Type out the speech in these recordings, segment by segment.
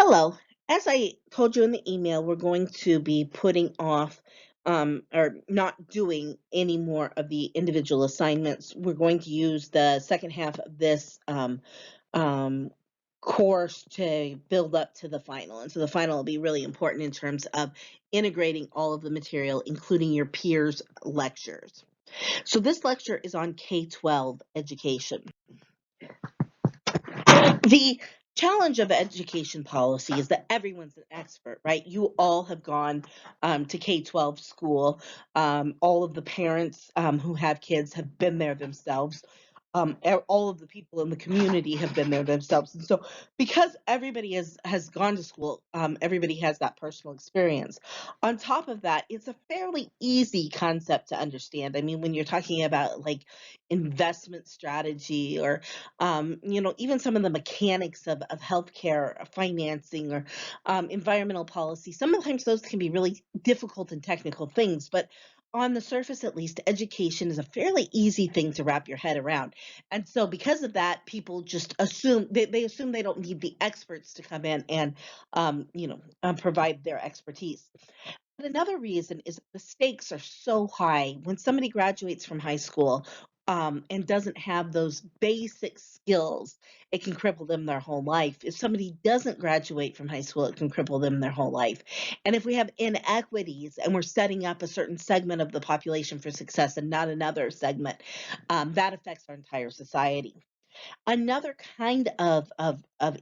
Hello. As I told you in the email, we're going to be putting off or not doing any more of the individual assignments. We're going to use the second half of this um, course to build up to the final. And so the final will be really important in terms of integrating all of the material, including your peers' lectures. So this lecture is on K-12 education. The challenge of education policy is that everyone's an expert, right? You all have gone to K-12 school. All of the parents who have kids have been there themselves. All of the people in the community have been there themselves. And so because everybody has gone to school, everybody has that personal experience. On top of that, it's a fairly easy concept to understand. I mean, when you're talking about like investment strategy or even some of the mechanics of healthcare financing or environmental policy. Sometimes those can be really difficult and technical things, but on the surface, at least, education is a fairly easy thing to wrap your head around. And so, because of that, people just assume they assume they don't need the experts to come in and, provide their expertise. But another reason is that the stakes are so high when somebody graduates from high school and doesn't have those basic skills, it can cripple them their whole life. If somebody doesn't graduate from high school, it can cripple them their whole life. And if we have inequities and we're setting up a certain segment of the population for success and not another segment, that affects our entire society. Another kind of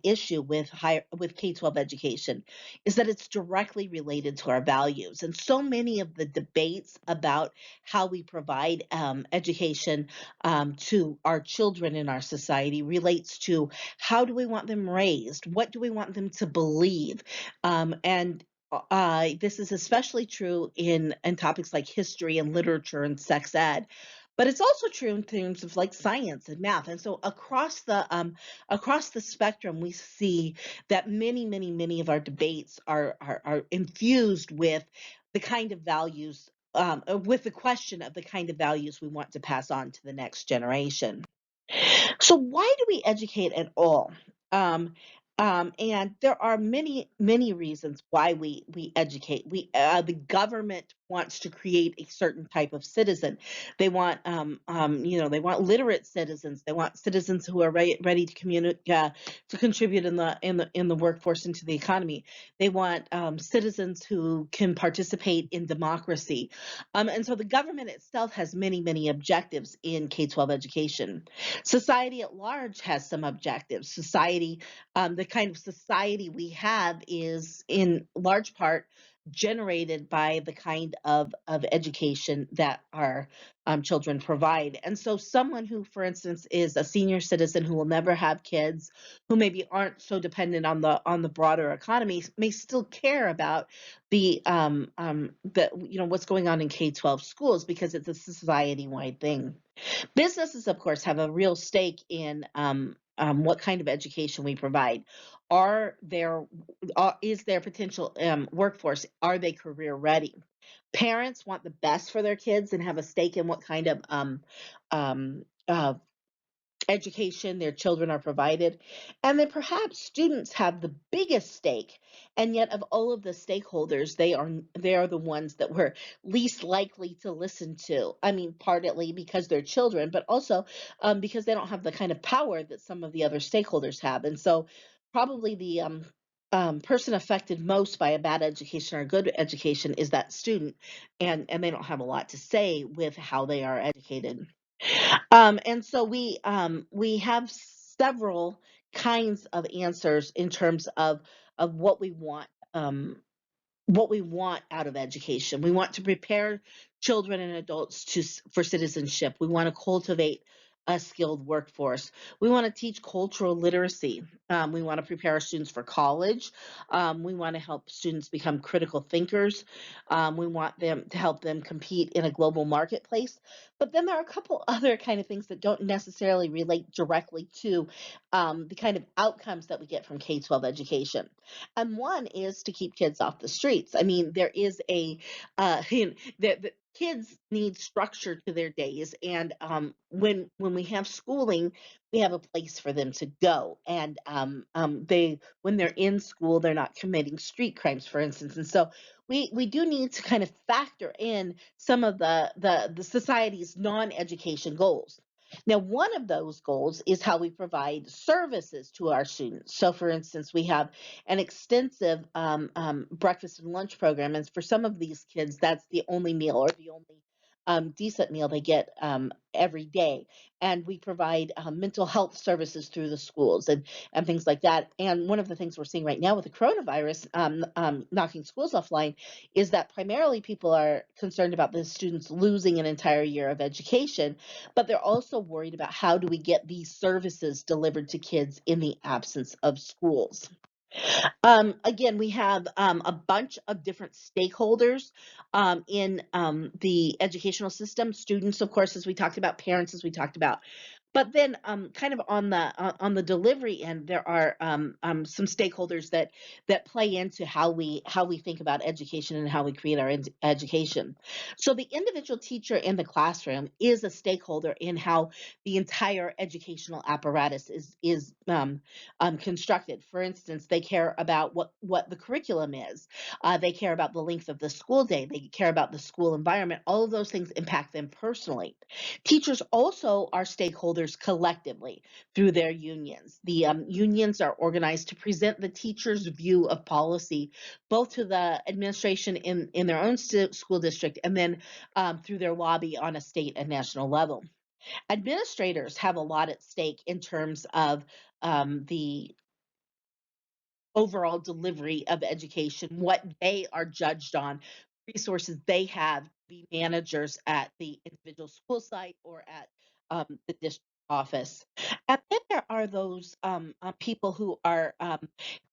issue with K-12 education is that it's directly related to our values. And so many of the debates about how we provide education to our children in our society relates to how do we want them raised? What do we want them to believe? And this is especially true in topics like history and literature and sex ed, but it's also true in terms of like science and math. And so across the spectrum, we see that many of our debates are infused with the kind of values, with the question of the kind of values we want to pass on to the next generation. So why do we educate at all? Um, and there are many reasons why we educate. The government wants to create a certain type of citizen. They want literate citizens. They want citizens who are ready to communicate, to contribute in the workforce into the economy. They want citizens who can participate in democracy. And so the government itself has many objectives in K-12 education. Society at large has some objectives. The kind of society we have is in large part generated by the kind of education that our children provide. And so someone who, for instance, is a senior citizen who will never have kids, who maybe aren't so dependent on the broader economy, may still care about what's going on in K-12 schools because it's a society-wide thing. Businesses, of course, have a real stake in what kind of education we provide. Are there is their potential workforce? Are they career ready? Parents want the best for their kids and have a stake in what kind of um, uh, education their children are provided. And then perhaps students have the biggest stake. And yet of all of the stakeholders, they are the ones that we're least likely to listen to. I mean, partly because they're children, but also because they don't have the kind of power that some of the other stakeholders have. And so probably the person affected most by a bad education or a good education is that student, and they don't have a lot to say with how they are educated. And so we have several kinds of answers in terms of what we want out of education. We want to prepare children and adults for citizenship. We want to cultivate a skilled workforce. We want to teach cultural literacy. We want to prepare our students for college. We want to help students become critical thinkers. We want them to help them compete in a global marketplace. But then there are a couple other kind of things that don't necessarily relate directly to the kind of outcomes that we get from K-12 education. And one is to keep kids off the streets. I mean, there is a kids need structure to their days, and when we have schooling, we have a place for them to go, and they when they're in school, they're not committing street crimes, for instance, and so we do need to kind of factor in some of the society's non-education goals. Now, one of those goals is how we provide services to our students. So, for instance, we have an extensive breakfast and lunch program, and for some of these kids, that's the only meal or the only decent meal they get every day. And we provide mental health services through the schools and things like that. And one of the things we're seeing right now with the coronavirus knocking schools offline is that primarily people are concerned about the students losing an entire year of education, but they're also worried about how do we get these services delivered to kids in the absence of schools. Again, we have a bunch of different stakeholders in the educational system. Students, of course, as we talked about, parents, as we talked about. But then, kind of on the delivery end, there are some stakeholders that play into how we think about education and how we create our education. So the individual teacher in the classroom is a stakeholder in how the entire educational apparatus is constructed. For instance, they care about what the curriculum is. They care about the length of the school day. They care about the school environment. All of those things impact them personally. Teachers also are stakeholders collectively through their unions. The unions are organized to present the teacher's view of policy, both to the administration in their own school district and then through their lobby on a state and national level. Administrators have a lot at stake in terms of the overall delivery of education, what they are judged on, resources they have to be managers at the individual school site or at the district office. And then there are those people who are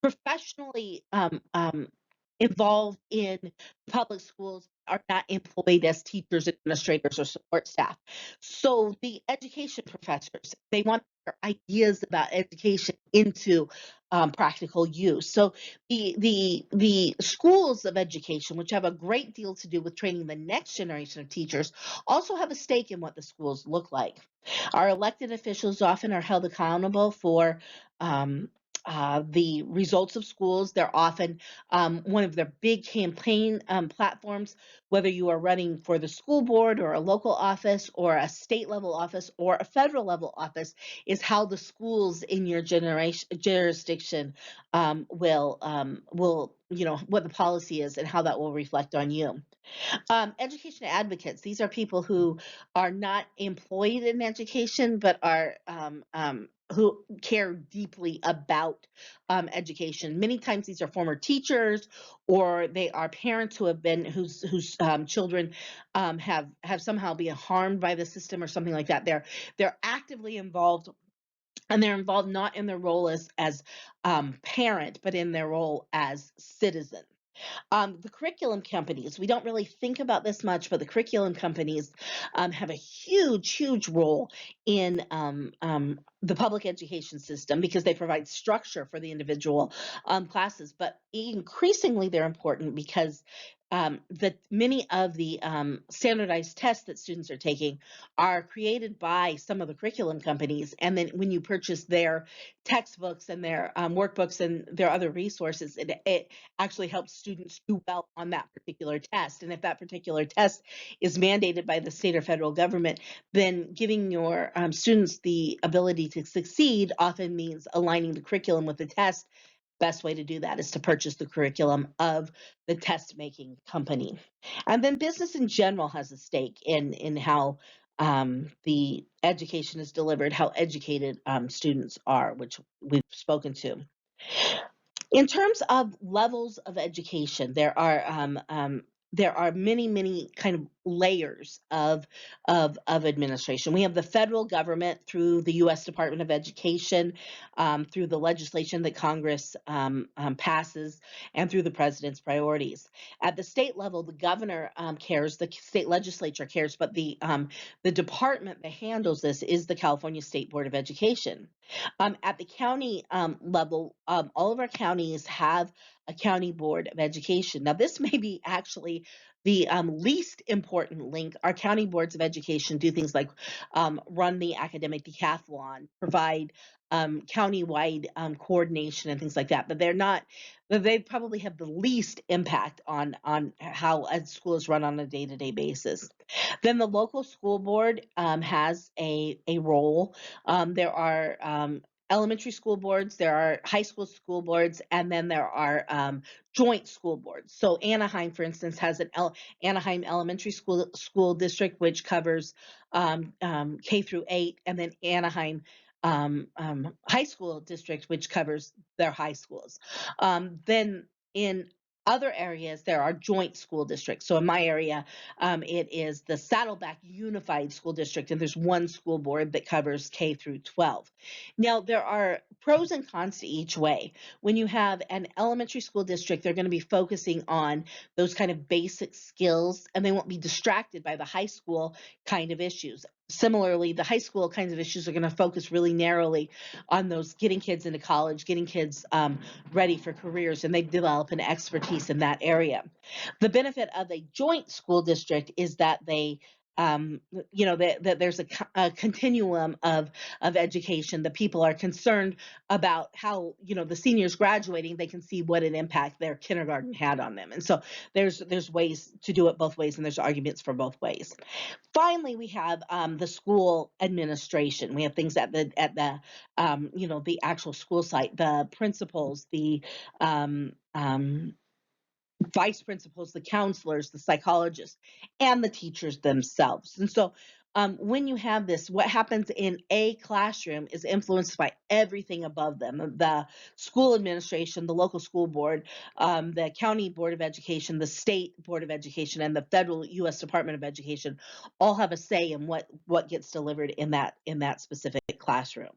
professionally involved in public schools, are not employed as teachers, administrators, or support staff. So the education professors, they want their ideas about education into practical use. So the schools of education, which have a great deal to do with training the next generation of teachers, also have a stake in what the schools look like. Our elected officials often are held accountable for um, the results of schools. They're often one of their big campaign platforms, whether you are running for the school board or a local office or a state level office or a federal level office, is how the schools in your generation jurisdiction will what the policy is and how that will reflect on you. Education advocates, these are people who are not employed in education, but are who care deeply about education. Many times these are former teachers, or they are parents who have been whose children have somehow been harmed by the system or something like that. They're actively involved, and they're involved not in their role as parent, but in their role as citizen. The curriculum companies, we don't really think about this much, but the curriculum companies have a huge, huge role in the public education system because they provide structure for the individual classes. But increasingly, they're important because that many of the standardized tests that students are taking are created by some of the curriculum companies. And then when you purchase their textbooks and their workbooks and their other resources, it actually helps students do well on that particular test. And if that particular test is mandated by the state or federal government, then giving your students the ability to succeed often means aligning the curriculum with the test. Best way to do that is to purchase the curriculum of the test making company. And then business in general has a stake in how the education is delivered, how educated students are, which we've spoken to. In terms of levels of education, there are many, many kind of layers of administration. We have the federal government through the U.S. Department of Education, through the legislation that Congress passes, and through the president's priorities. At the state level, the governor cares, the state legislature cares, but the department that handles this is the California State Board of Education. At the county level, all of our counties have a county board of education. Now, this may be actually The least important link, our county boards of education do things like run the academic decathlon, provide countywide coordination and things like that. But they're not. They probably have the least impact on how a school is run on a day-to-day basis. Then the local school board has a role. There are elementary school boards, there are high school boards, and then there are joint school boards. So Anaheim, for instance, has an Anaheim Elementary School District, which covers K through 8, and then Anaheim High School District, which covers their high schools. Then in other areas, there are joint school districts. So in my area, it is the Saddleback Unified School District, and there's one school board that covers K through 12. Now, there are pros and cons to each way. When you have an elementary school district, they're going to be focusing on those kind of basic skills, and they won't be distracted by the high school kind of issues. Similarly, the high school kinds of issues are going to focus really narrowly on those getting kids into college, getting kids ready for careers, and they develop an expertise in that area. The benefit of a joint school district is that they that there's a continuum of education. The people are concerned about how the seniors graduating, they can see what an impact their kindergarten had on them, and so there's ways to do it both ways, and there's arguments for both ways. Finally, we have the school administration. We have things at the actual school site, the principals, the vice principals, the counselors, the psychologists, and the teachers themselves. And so when you have this, what happens in a classroom is influenced by everything above them. The school administration, the local school board, the county board of education, the state board of education, and the federal U.S. Department of Education all have a say in what gets delivered in that specific classroom.